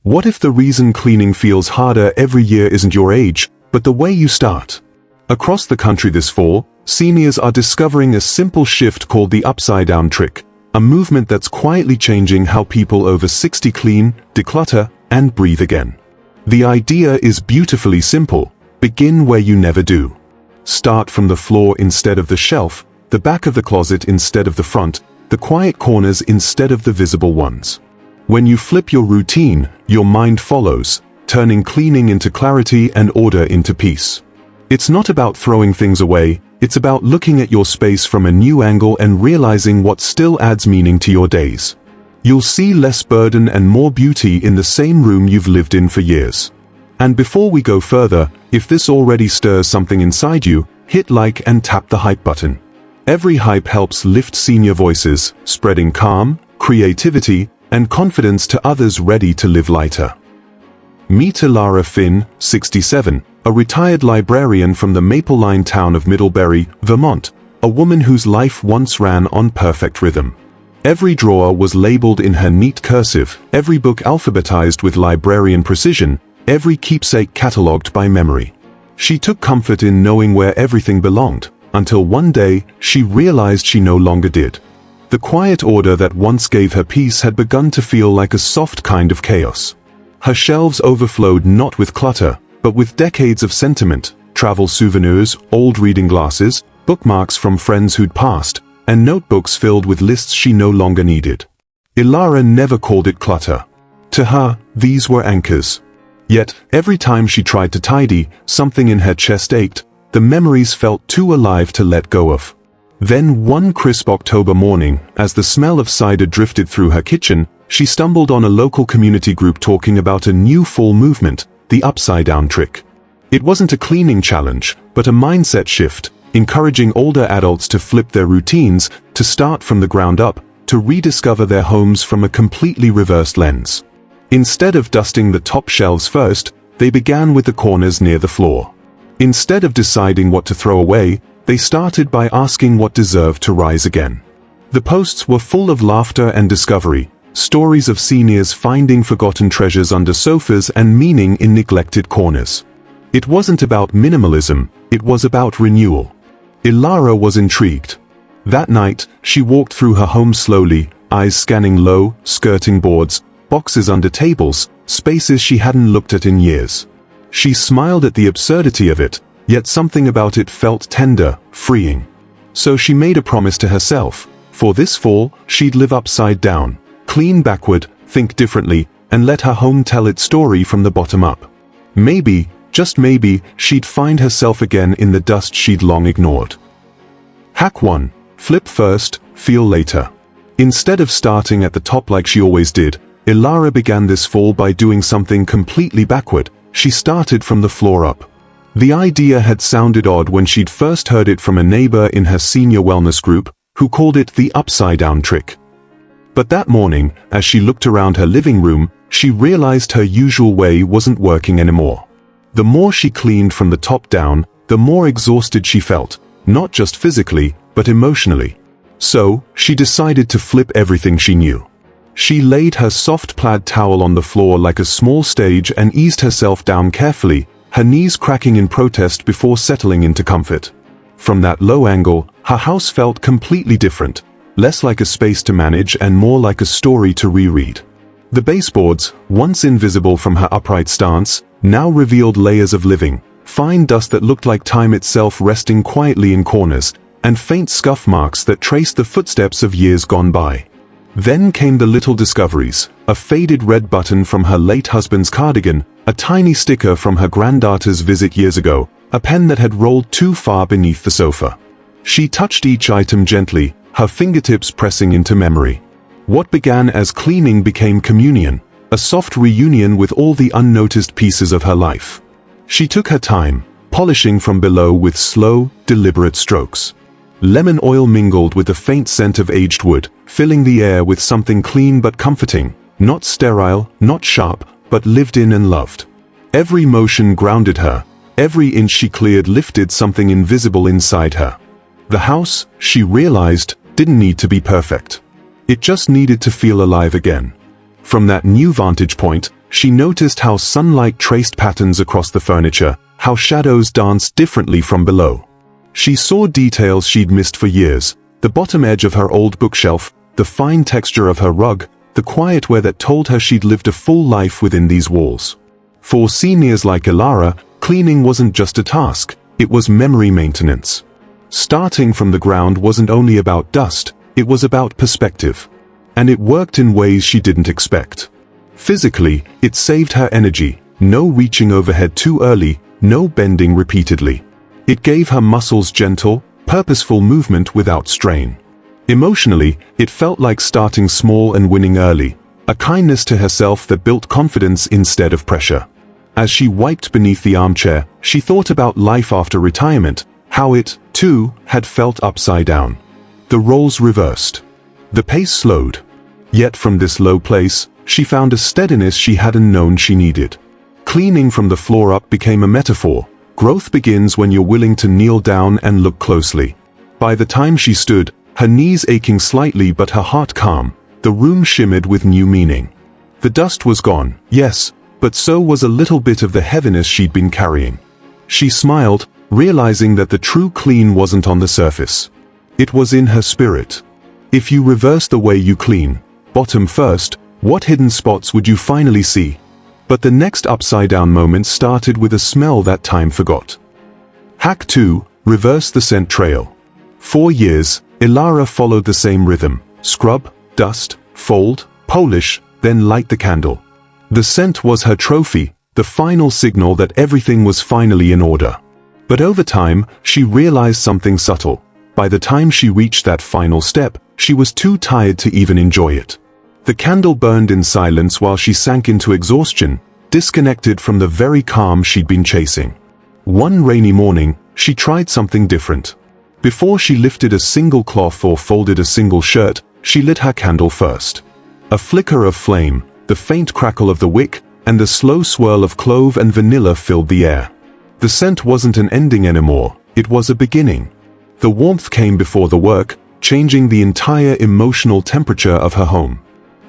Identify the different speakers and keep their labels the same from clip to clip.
Speaker 1: What if the reason cleaning feels harder every year isn't your age, but the way you start? Across the country this fall, seniors are discovering a simple shift called the upside-down trick, a movement that's quietly changing how people over 60 clean, declutter, and breathe again. The idea is beautifully simple. Begin where you never do. Start from the floor instead of the shelf, the back of the closet instead of the front, the quiet corners instead of the visible ones. When you flip your routine, your mind follows, turning cleaning into clarity and order into peace. It's not about throwing things away, it's about looking at your space from a new angle and realizing what still adds meaning to your days. You'll see less burden and more beauty in the same room you've lived in for years. And before we go further, if this already stirs something inside you, hit like and tap the hype button. Every hype helps lift senior voices, spreading calm, creativity, and confidence to others ready to live lighter. Meet Elara Finn, 67, a retired librarian from the Maple Line town of Middlebury, Vermont, a woman whose life once ran on perfect rhythm. Every drawer was labeled in her neat cursive, every book alphabetized with librarian precision, every keepsake catalogued by memory. She took comfort in knowing where everything belonged, until one day, she realized she no longer did. The quiet order that once gave her peace had begun to feel like a soft kind of chaos. Her shelves overflowed not with clutter, but with decades of sentiment, travel souvenirs, old reading glasses, bookmarks from friends who'd passed, and notebooks filled with lists she no longer needed. Elara never called it clutter. To her, these were anchors. Yet, every time she tried to tidy, something in her chest ached. The memories felt too alive to let go of. Then one crisp October morning, as the smell of cider drifted through her kitchen, she stumbled on a local community group talking about a new fall movement, the upside-down trick. It wasn't a cleaning challenge, but a mindset shift, encouraging older adults to flip their routines, to start from the ground up, to rediscover their homes from a completely reversed lens. Instead of dusting the top shelves first, they began with the corners near the floor. Instead of deciding what to throw away, they started by asking what deserved to rise again. The posts were full of laughter and discovery, stories of seniors finding forgotten treasures under sofas and meaning in neglected corners. It wasn't about minimalism, it was about renewal. Elara was intrigued. That night, she walked through her home slowly, eyes scanning low, skirting boards, boxes under tables, spaces she hadn't looked at in years. She smiled at the absurdity of it, yet something about it felt tender, freeing. So she made a promise to herself. For this fall, she'd live upside down, clean backward, think differently, and let her home tell its story from the bottom up. Maybe, just maybe, she'd find herself again in the dust she'd long ignored. Hack 1. Flip first, feel later. Instead of starting at the top like she always did, Elara began this fall by doing something completely backward. She started from the floor up. The idea had sounded odd when she'd first heard it from a neighbor in her senior wellness group, who called it the upside-down trick. But that morning, as she looked around her living room, she realized her usual way wasn't working anymore. The more she cleaned from the top down, the more exhausted she felt, not just physically, but emotionally. So, she decided to flip everything she knew. She laid her soft plaid towel on the floor like a small stage and eased herself down carefully, her knees cracking in protest before settling into comfort. From that low angle, her house felt completely different, less like a space to manage and more like a story to reread. The baseboards, once invisible from her upright stance, now revealed layers of living, fine dust that looked like time itself resting quietly in corners, and faint scuff marks that traced the footsteps of years gone by. Then came the little discoveries, a faded red button from her late husband's cardigan, a tiny sticker from her granddaughter's visit years ago, a pen that had rolled too far beneath the sofa. She touched each item gently, her fingertips pressing into memory. What began as cleaning became communion, a soft reunion with all the unnoticed pieces of her life. She took her time, polishing from below with slow, deliberate strokes. Lemon oil mingled with the faint scent of aged wood, filling the air with something clean but comforting, not sterile, not sharp, but lived in and loved. Every motion grounded her, every inch she cleared lifted something invisible inside her. The house, she realized, didn't need to be perfect. It just needed to feel alive again. From that new vantage point, she noticed how sunlight traced patterns across the furniture, how shadows danced differently from below. She saw details she'd missed for years, the bottom edge of her old bookshelf, the fine texture of her rug, the quiet wear that told her she'd lived a full life within these walls. For seniors like Elara, cleaning wasn't just a task, it was memory maintenance. Starting from the ground wasn't only about dust, it was about perspective. And it worked in ways she didn't expect. Physically, it saved her energy, no reaching overhead too early, no bending repeatedly. It gave her muscles gentle, purposeful movement without strain. Emotionally, it felt like starting small and winning early, a kindness to herself that built confidence instead of pressure. As she wiped beneath the armchair, she thought about life after retirement, how it, too, had felt upside down. The roles reversed. The pace slowed. Yet from this low place, she found a steadiness she hadn't known she needed. Cleaning from the floor up became a metaphor. Growth begins when you're willing to kneel down and look closely. By the time she stood, her knees aching slightly but her heart calm, the room shimmered with new meaning. The dust was gone, yes, but so was a little bit of the heaviness she'd been carrying. She smiled, realizing that the true clean wasn't on the surface. It was in her spirit. If you reverse the way you clean, bottom first, what hidden spots would you finally see? But the next upside-down moment started with a smell that time forgot. Hack 2, reverse the scent trail. For years, Elara followed the same rhythm: scrub, dust, fold, polish, then light the candle. The scent was her trophy, the final signal that everything was finally in order. But over time, she realized something subtle. By the time she reached that final step, she was too tired to even enjoy it. The candle burned in silence while she sank into exhaustion, disconnected from the very calm she'd been chasing. One rainy morning, she tried something different. Before she lifted a single cloth or folded a single shirt, she lit her candle first. A flicker of flame, the faint crackle of the wick, and the slow swirl of clove and vanilla filled the air. The scent wasn't an ending anymore, it was a beginning. The warmth came before the work, changing the entire emotional temperature of her home.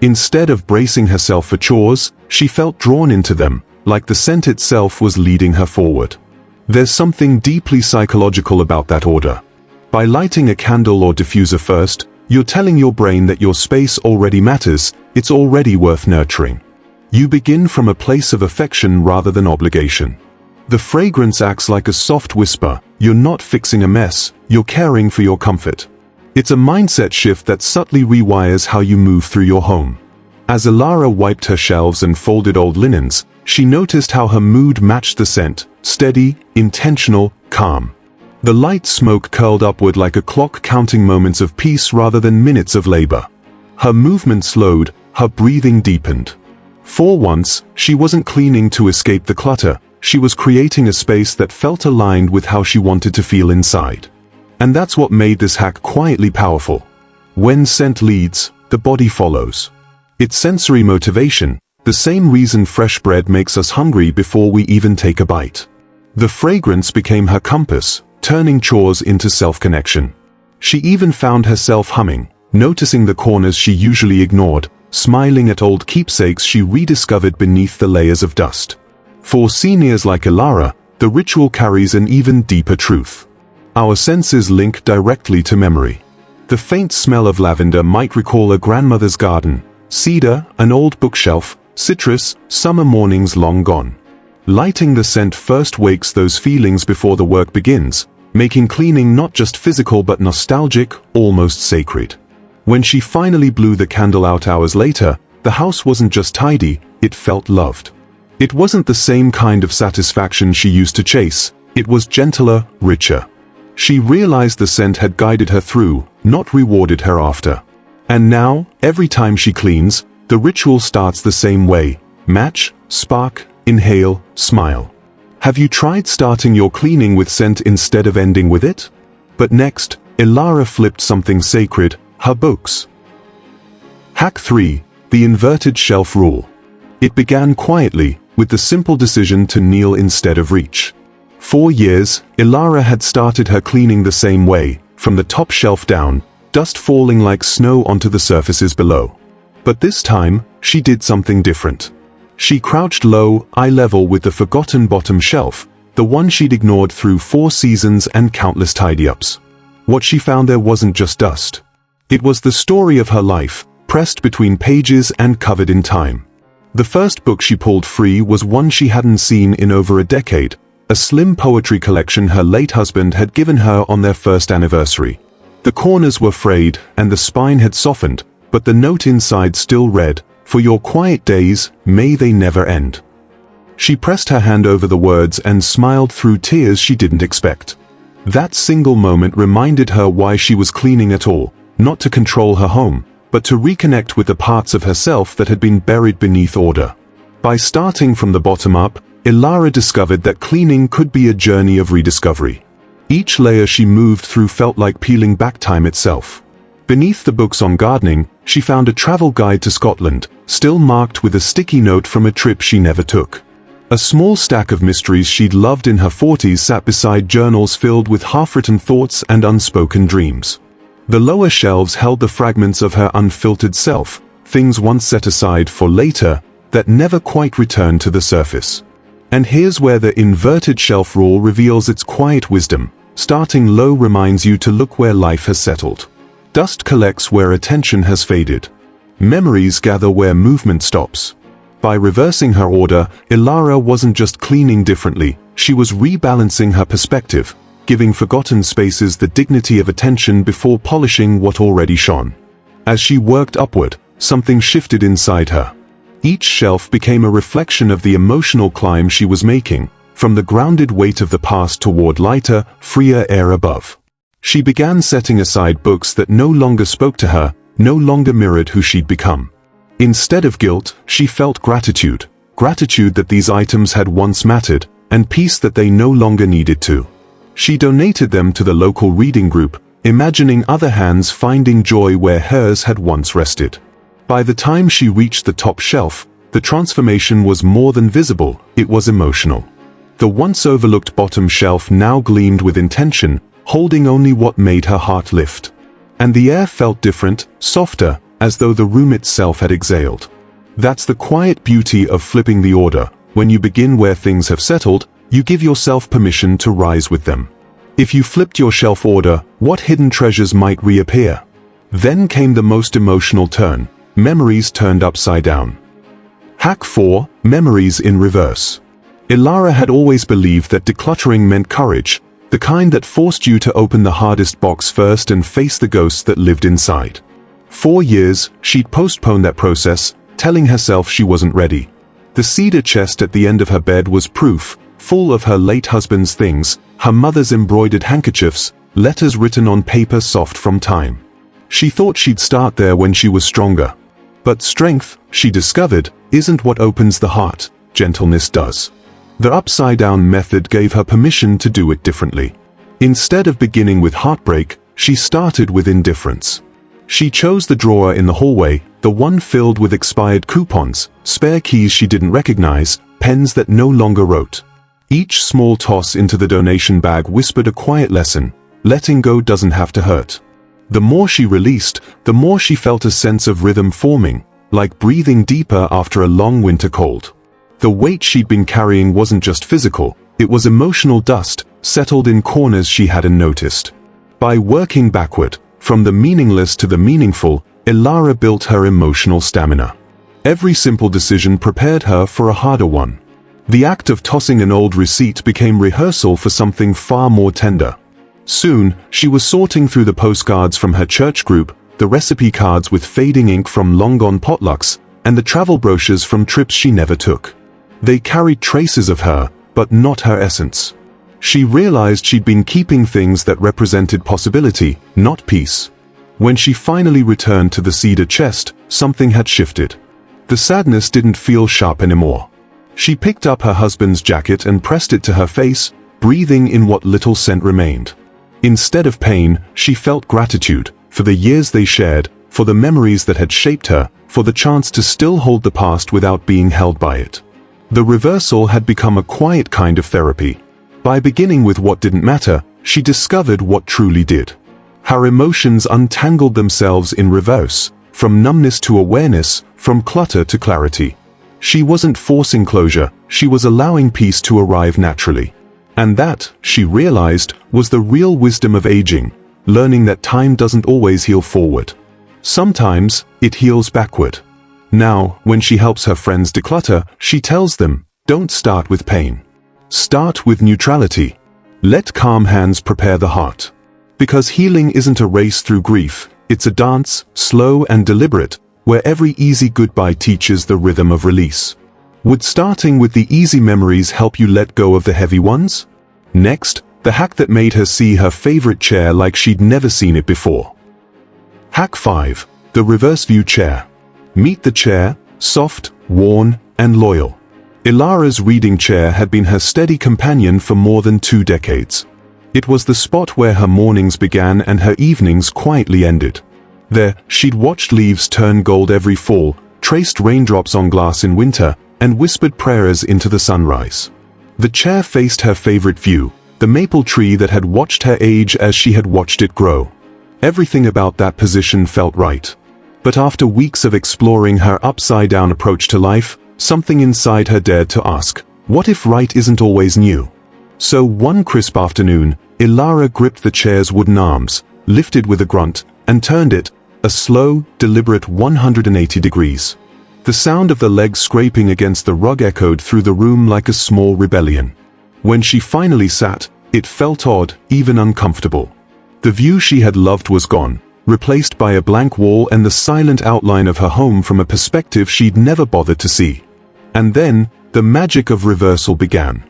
Speaker 1: Instead of bracing herself for chores, she felt drawn into them, like the scent itself was leading her forward. There's something deeply psychological about that order. By lighting a candle or diffuser first, you're telling your brain that your space already matters, it's already worth nurturing. You begin from a place of affection rather than obligation. The fragrance acts like a soft whisper: you're not fixing a mess, you're caring for your comfort. It's a mindset shift that subtly rewires how you move through your home. As Elara wiped her shelves and folded old linens, she noticed how her mood matched the scent: steady, intentional, calm. The light smoke curled upward like a clock, counting moments of peace rather than minutes of labor. Her movement slowed, her breathing deepened. For once, she wasn't cleaning to escape the clutter, she was creating a space that felt aligned with how she wanted to feel inside. And that's what made this hack quietly powerful. When scent leads, the body follows. It's sensory motivation, the same reason fresh bread makes us hungry before we even take a bite. The fragrance became her compass, turning chores into self-connection. She even found herself humming, noticing the corners she usually ignored, smiling at old keepsakes she rediscovered beneath the layers of dust. For seniors like Elara, the ritual carries an even deeper truth. Our senses link directly to memory. The faint smell of lavender might recall a grandmother's garden, cedar, an old bookshelf, citrus, summer mornings long gone. Lighting the scent first wakes those feelings before the work begins, making cleaning not just physical but nostalgic, almost sacred. When she finally blew the candle out hours later, the house wasn't just tidy, it felt loved. It wasn't the same kind of satisfaction she used to chase, it was gentler, richer. She realized the scent had guided her through, not rewarded her after. And now, every time she cleans, the ritual starts the same way: match, spark, inhale, smile. Have you tried starting your cleaning with scent instead of ending with it? But next, Elara flipped something sacred: her books. Hack 3, the inverted shelf rule. It began quietly, with the simple decision to kneel instead of reach. For years, Elara had started her cleaning the same way, from the top shelf down, dust falling like snow onto the surfaces below. But this time, she did something different. She crouched low, eye level with the forgotten bottom shelf, the one she'd ignored through 4 seasons and countless tidy-ups. What she found there wasn't just dust. It was the story of her life, pressed between pages and covered in time. The first book she pulled free was one she hadn't seen in over a decade, a slim poetry collection her late husband had given her on their first anniversary. The corners were frayed and the spine had softened, but the note inside still read, "For your quiet days, may they never end." She pressed her hand over the words and smiled through tears she didn't expect. That single moment reminded her why she was cleaning at all, not to control her home, but to reconnect with the parts of herself that had been buried beneath order. By starting from the bottom up, Elara discovered that cleaning could be a journey of rediscovery. Each layer she moved through felt like peeling back time itself. Beneath the books on gardening, she found a travel guide to Scotland, still marked with a sticky note from a trip she never took. A small stack of mysteries she'd loved in her 40s sat beside journals filled with half-written thoughts and unspoken dreams. The lower shelves held the fragments of her unfiltered self, things once set aside for later, that never quite returned to the surface. And here's where the inverted shelf rule reveals its quiet wisdom. Starting low reminds you to look where life has settled. Dust collects where attention has faded. Memories gather where movement stops. By reversing her order, Elara wasn't just cleaning differently, she was rebalancing her perspective, giving forgotten spaces the dignity of attention before polishing what already shone. As she worked upward, something shifted inside her. Each shelf became a reflection of the emotional climb she was making, from the grounded weight of the past toward lighter, freer air above. She began setting aside books that no longer spoke to her, no longer mirrored who she'd become. Instead of guilt, she felt gratitude that these items had once mattered, and peace that they no longer needed to. She donated them to the local reading group, imagining other hands finding joy where hers had once rested. By the time she reached the top shelf, the transformation was more than visible, it was emotional. The once overlooked bottom shelf now gleamed with intention, holding only what made her heart lift. And the air felt different, softer, as though the room itself had exhaled. That's the quiet beauty of flipping the order. When you begin where things have settled, you give yourself permission to rise with them. If you flipped your shelf order, what hidden treasures might reappear? Then came the most emotional turn. Memories turned upside down. Hack 4. Memories in reverse. Elara had always believed that decluttering meant courage, the kind that forced you to open the hardest box first and face the ghosts that lived inside. 4 years, she'd postponed that process, telling herself she wasn't ready. The cedar chest at the end of her bed was proof, full of her late husband's things, her mother's embroidered handkerchiefs, letters written on paper soft from time. She thought she'd start there when she was stronger. But strength, she discovered, isn't what opens the heart, gentleness does. The upside-down method gave her permission to do it differently. Instead of beginning with heartbreak, she started with indifference. She chose the drawer in the hallway, the one filled with expired coupons, spare keys she didn't recognize, pens that no longer wrote. Each small toss into the donation bag whispered a quiet lesson: letting go doesn't have to hurt. The more she released, the more she felt a sense of rhythm forming, like breathing deeper after a long winter cold. The weight she'd been carrying wasn't just physical, it was emotional dust, settled in corners she hadn't noticed. By working backward, from the meaningless to the meaningful, Elara built her emotional stamina. Every simple decision prepared her for a harder one. The act of tossing an old receipt became rehearsal for something far more tender. Soon, she was sorting through the postcards from her church group, the recipe cards with fading ink from long-gone potlucks, and the travel brochures from trips she never took. They carried traces of her, but not her essence. She realized she'd been keeping things that represented possibility, not peace. When she finally returned to the cedar chest, something had shifted. The sadness didn't feel sharp anymore. She picked up her husband's jacket and pressed it to her face, breathing in what little scent remained. Instead of pain, she felt gratitude, for the years they shared, for the memories that had shaped her, for the chance to still hold the past without being held by it. The reversal had become a quiet kind of therapy. By beginning with what didn't matter, she discovered what truly did. Her emotions untangled themselves in reverse, from numbness to awareness, from clutter to clarity. She wasn't forcing closure, she was allowing peace to arrive naturally. And that, she realized, was the real wisdom of aging, learning that time doesn't always heal forward. Sometimes, it heals backward. Now, when she helps her friends declutter, she tells them, don't start with pain. Start with neutrality. Let calm hands prepare the heart. Because healing isn't a race through grief, it's a dance, slow and deliberate, where every easy goodbye teaches the rhythm of release. Would starting with the easy memories help you let go of the heavy ones? Next, the hack that made her see her favorite chair like she'd never seen it before. Hack 5. The reverse view chair. Meet the chair, soft, worn, and loyal. Elara's reading chair had been her steady companion for more than 2 decades. It was the spot where her mornings began and her evenings quietly ended. There, she'd watched leaves turn gold every fall, traced raindrops on glass in winter, and whispered prayers into the sunrise. The chair faced her favorite view, the maple tree that had watched her age as she had watched it grow. Everything about that position felt right. But after weeks of exploring her upside-down approach to life, something inside her dared to ask, what if right isn't always new? So one crisp afternoon, Elara gripped the chair's wooden arms, lifted with a grunt, and turned it, a slow, deliberate 180 degrees. The sound of the legs scraping against the rug echoed through the room like a small rebellion. When she finally sat, it felt odd, even uncomfortable. The view she had loved was gone, replaced by a blank wall and the silent outline of her home from a perspective she'd never bothered to see. And then, the magic of reversal began.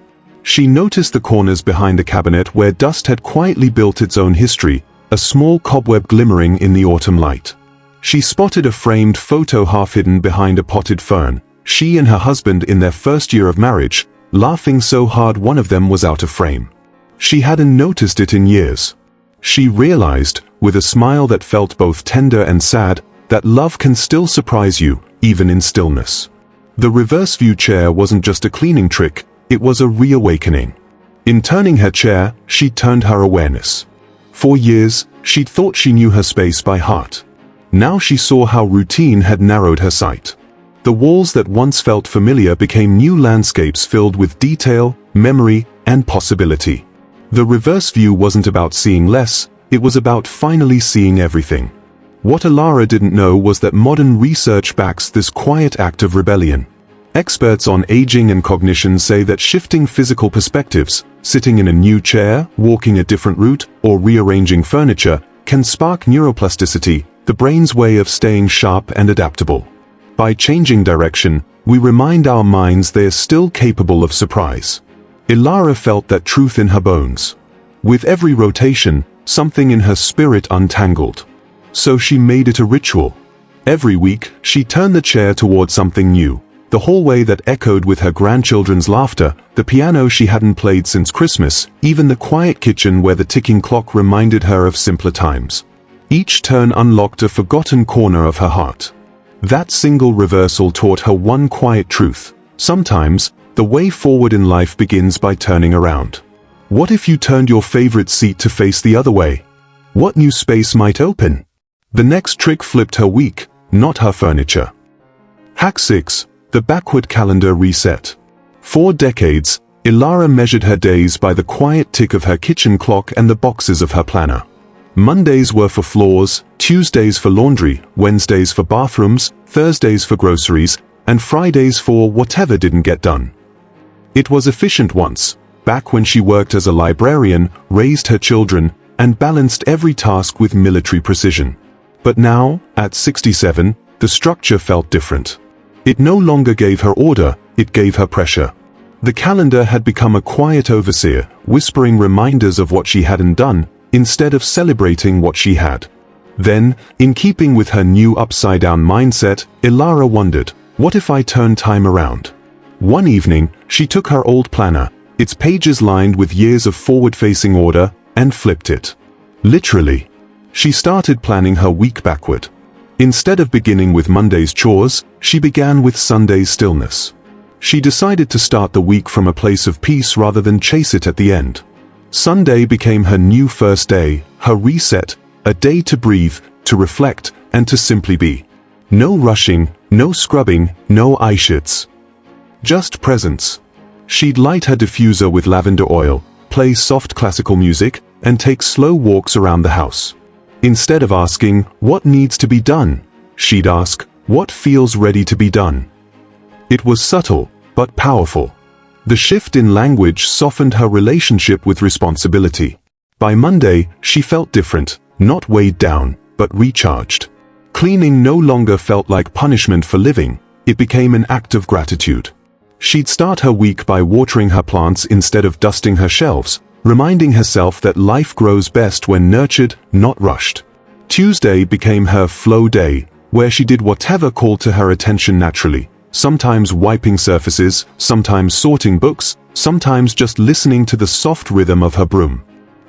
Speaker 1: She noticed the corners behind the cabinet where dust had quietly built its own history, a small cobweb glimmering in the autumn light. She spotted a framed photo half hidden behind a potted fern, she and her husband in their first year of marriage, laughing so hard one of them was out of frame. She hadn't noticed it in years. She realized, with a smile that felt both tender and sad, that love can still surprise you, even in stillness. The reverse view chair wasn't just a cleaning trick, it was a reawakening. In turning her chair, she turned her awareness. For years, she'd thought she knew her space by heart. Now she saw how routine had narrowed her sight. The walls that once felt familiar became new landscapes filled with detail, memory, and possibility. The reverse view wasn't about seeing less, it was about finally seeing everything. What Elara didn't know was that modern research backs this quiet act of rebellion. Experts on aging and cognition say that shifting physical perspectives, sitting in a new chair, walking a different route, or rearranging furniture, can spark neuroplasticity, the brain's way of staying sharp and adaptable. By changing direction, we remind our minds they are still capable of surprise. Elara felt that truth in her bones. With every rotation, something in her spirit untangled. So she made it a ritual. Every week, she turned the chair toward something new. The hallway that echoed with her grandchildren's laughter, the piano she hadn't played since Christmas, even the quiet kitchen where the ticking clock reminded her of simpler times. Each turn unlocked a forgotten corner of her heart. That single reversal taught her one quiet truth. Sometimes, the way forward in life begins by turning around. What if you turned your favorite seat to face the other way? What new space might open? The next trick flipped her week, not her furniture. Hack 6. The backward calendar reset. For decades, Elara measured her days by the quiet tick of her kitchen clock and the boxes of her planner. Mondays were for floors, Tuesdays for laundry, Wednesdays for bathrooms, Thursdays for groceries, and Fridays for whatever didn't get done. It was efficient once, back when she worked as a librarian, raised her children, and balanced every task with military precision. But now, at 67, the structure felt different. It no longer gave her order, it gave her pressure. The calendar had become a quiet overseer, whispering reminders of what she hadn't done, instead of celebrating what she had. Then, in keeping with her new upside-down mindset, Elara wondered, what if I turn time around? One evening, she took her old planner, its pages lined with years of forward-facing order, and flipped it. Literally. She started planning her week backward. Instead of beginning with Monday's chores, she began with Sunday's stillness. She decided to start the week from a place of peace rather than chase it at the end. Sunday became her new first day, her reset, a day to breathe, to reflect, and to simply be. No rushing, no scrubbing, no eye shits, Just presence. She'd light her diffuser with lavender oil, play soft classical music, and take slow walks around the house. Instead of asking, "What needs to be done?" she'd ask, "What feels ready to be done?" It was subtle, but powerful. The shift in language softened her relationship with responsibility. By Monday, she felt different, not weighed down, but recharged. Cleaning no longer felt like punishment for living, it became an act of gratitude. She'd start her week by watering her plants instead of dusting her shelves, reminding herself that life grows best when nurtured, not rushed. Tuesday became her flow day, where she did whatever called to her attention naturally, sometimes wiping surfaces, sometimes sorting books, sometimes just listening to the soft rhythm of her broom.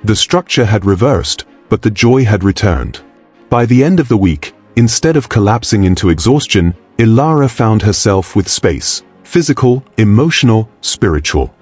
Speaker 1: The structure had reversed, but the joy had returned. By the end of the week, instead of collapsing into exhaustion, Elara found herself with space, physical, emotional, spiritual.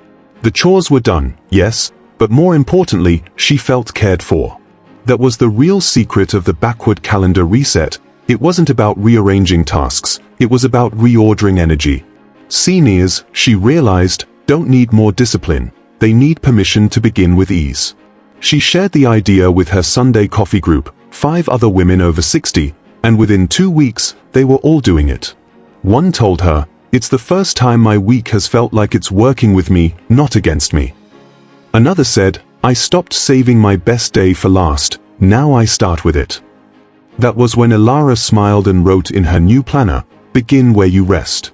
Speaker 1: The chores were done, yes, but more importantly, she felt cared for. That was the real secret of the backward calendar reset. It wasn't about rearranging tasks, it was about reordering energy. Seniors, she realized, don't need more discipline, they need permission to begin with ease. She shared the idea with her Sunday coffee group, 5 other women over 60, and within 2 weeks, they were all doing it. One told her, "It's the first time my week has felt like it's working with me, not against me." Another said, "I stopped saving my best day for last, now I start with it." That was when Elara smiled and wrote in her new planner, "Begin where you rest."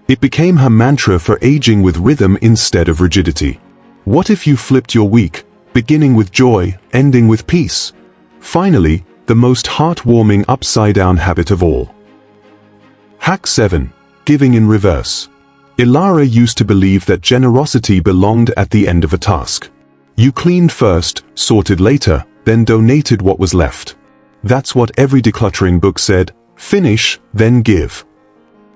Speaker 1: It became her mantra for aging with rhythm instead of rigidity. What if you flipped your week, beginning with joy, ending with peace? Finally, the most heartwarming upside-down habit of all. Hack 7. Giving in reverse. Elara used to believe that generosity belonged at the end of a task. You cleaned first, sorted later, then donated what was left. That's what every decluttering book said, finish, then give.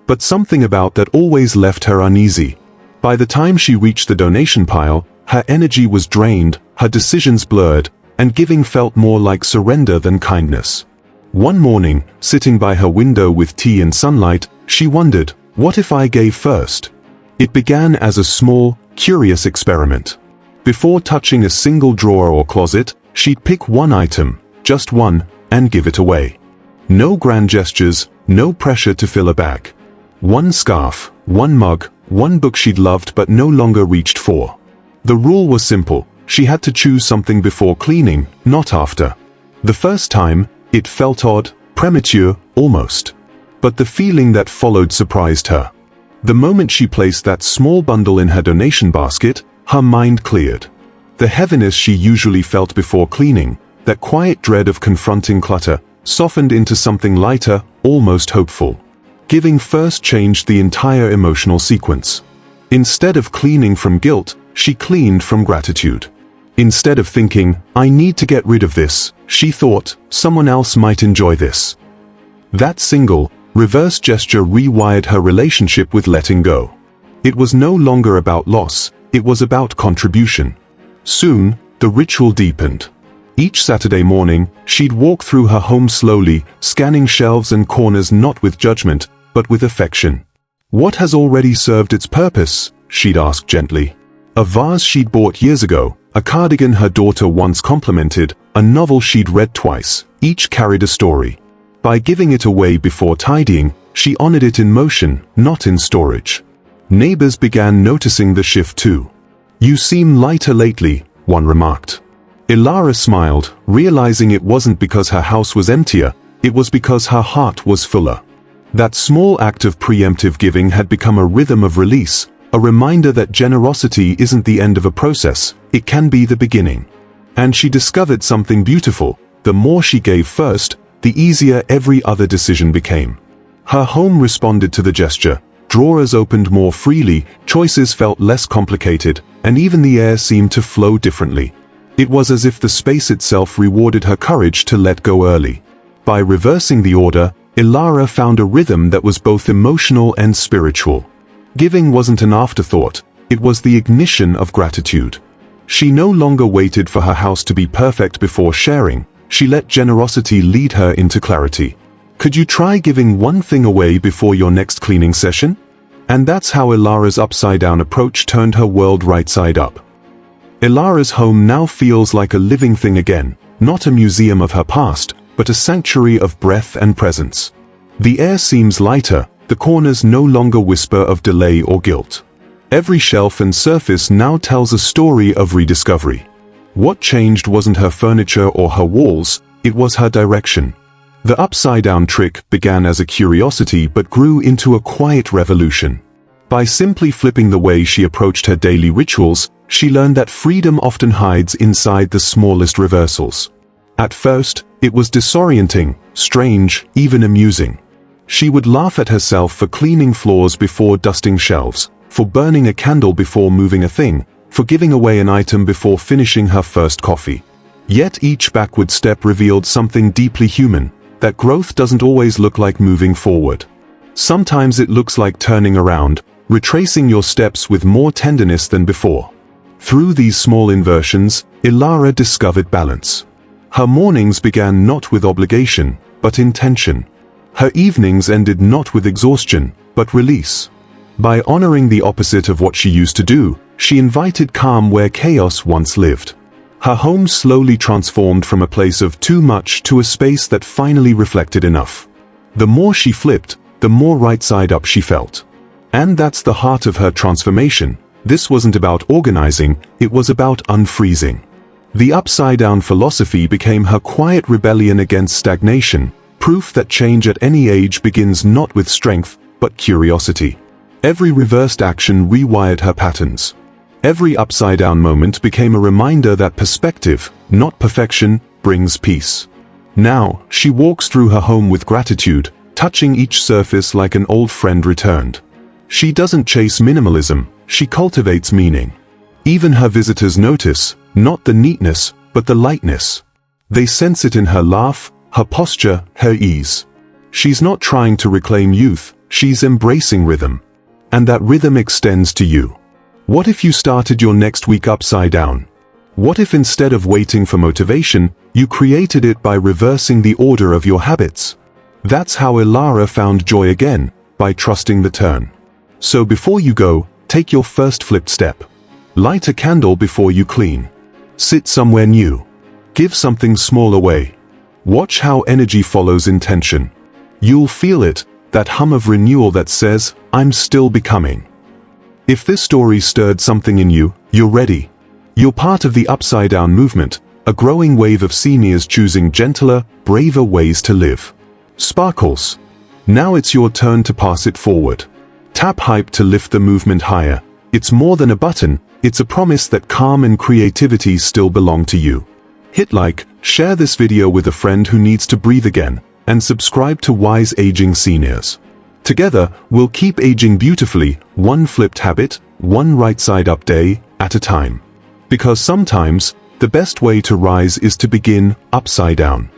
Speaker 1: But something about that always left her uneasy. By the time she reached the donation pile, her energy was drained, her decisions blurred, and giving felt more like surrender than kindness. One morning, sitting by her window with tea and sunlight, she wondered, what if I gave first? It began as a small, curious experiment. Before touching a single drawer or closet, she'd pick one item, just one, and give it away. No grand gestures, no pressure to fill a bag. One scarf, one mug, one book she'd loved but no longer reached for. The rule was simple, she had to choose something before cleaning, not after. The first time, it felt odd, premature, almost. But the feeling that followed surprised her. The moment she placed that small bundle in her donation basket, her mind cleared. The heaviness she usually felt before cleaning, that quiet dread of confronting clutter, softened into something lighter, almost hopeful. Giving first changed the entire emotional sequence. Instead of cleaning from guilt, she cleaned from gratitude. Instead of thinking, I need to get rid of this, she thought, someone else might enjoy this. That single, reverse gesture rewired her relationship with letting go. It was no longer about loss, it was about contribution. Soon, the ritual deepened. Each Saturday morning, she'd walk through her home slowly, scanning shelves and corners not with judgment, but with affection. What has already served its purpose? She'd ask gently. A vase she'd bought years ago, a cardigan her daughter once complimented, a novel she'd read twice, each carried a story. By giving it away before tidying, she honored it in motion, not in storage. Neighbors began noticing the shift too. You seem lighter lately, one remarked. Elara smiled, realizing it wasn't because her house was emptier, it was because her heart was fuller. That small act of preemptive giving had become a rhythm of release, a reminder that generosity isn't the end of a process, it can be the beginning. And she discovered something beautiful, the more she gave first, the easier every other decision became. Her home responded to the gesture, drawers opened more freely, choices felt less complicated, and even the air seemed to flow differently. It was as if the space itself rewarded her courage to let go early. By reversing the order, Elara found a rhythm that was both emotional and spiritual. Giving wasn't an afterthought, it was the ignition of gratitude. She no longer waited for her house to be perfect before sharing, she let generosity lead her into clarity. Could you try giving one thing away before your next cleaning session? And that's how Elara's upside-down approach turned her world right side up. Elara's home now feels like a living thing again, not a museum of her past, but a sanctuary of breath and presence. The air seems lighter, the corners no longer whisper of delay or guilt. Every shelf and surface now tells a story of rediscovery. What changed wasn't her furniture or her walls, it was her direction. The upside-down trick began as a curiosity but grew into a quiet revolution. By simply flipping the way she approached her daily rituals, she learned that freedom often hides inside the smallest reversals. At first, it was disorienting, strange, even amusing. She would laugh at herself for cleaning floors before dusting shelves, for burning a candle before moving a thing, for giving away an item before finishing her first coffee. Yet each backward step revealed something deeply human, that growth doesn't always look like moving forward. Sometimes it looks like turning around, retracing your steps with more tenderness than before. Through these small inversions, Elara discovered balance. Her mornings began not with obligation, but intention. Her evenings ended not with exhaustion, but release. By honoring the opposite of what she used to do, she invited calm where chaos once lived. Her home slowly transformed from a place of too much to a space that finally reflected enough. The more she flipped, the more right side up she felt. And that's the heart of her transformation. This wasn't about organizing, it was about unfreezing. The upside-down philosophy became her quiet rebellion against stagnation, proof that change at any age begins not with strength, but curiosity. Every reversed action rewired her patterns. Every upside-down moment became a reminder that perspective, not perfection, brings peace. Now, she walks through her home with gratitude, touching each surface like an old friend returned. She doesn't chase minimalism, she cultivates meaning. Even her visitors notice, not the neatness, but the lightness. They sense it in her laugh, her posture, her ease. She's not trying to reclaim youth, she's embracing rhythm. And that rhythm extends to you. What if you started your next week upside down? What if instead of waiting for motivation, you created it by reversing the order of your habits? That's how Elara found joy again, by trusting the turn. So before you go, take your first flipped step. Light a candle before you clean. Sit somewhere new. Give something small away. Watch how energy follows intention. You'll feel it, that hum of renewal that says, I'm still becoming. If this story stirred something in you, you're ready. You're part of the upside-down movement, a growing wave of seniors choosing gentler, braver ways to live. Sparkles. Now it's your turn to pass it forward. Tap hype to lift the movement higher. It's more than a button, it's a promise that calm and creativity still belong to you. Hit like, share this video with a friend who needs to breathe again, and subscribe to Wise Aging Seniors. Together, we'll keep aging beautifully, one flipped habit, one right side up day, at a time. Because sometimes, the best way to rise is to begin upside down.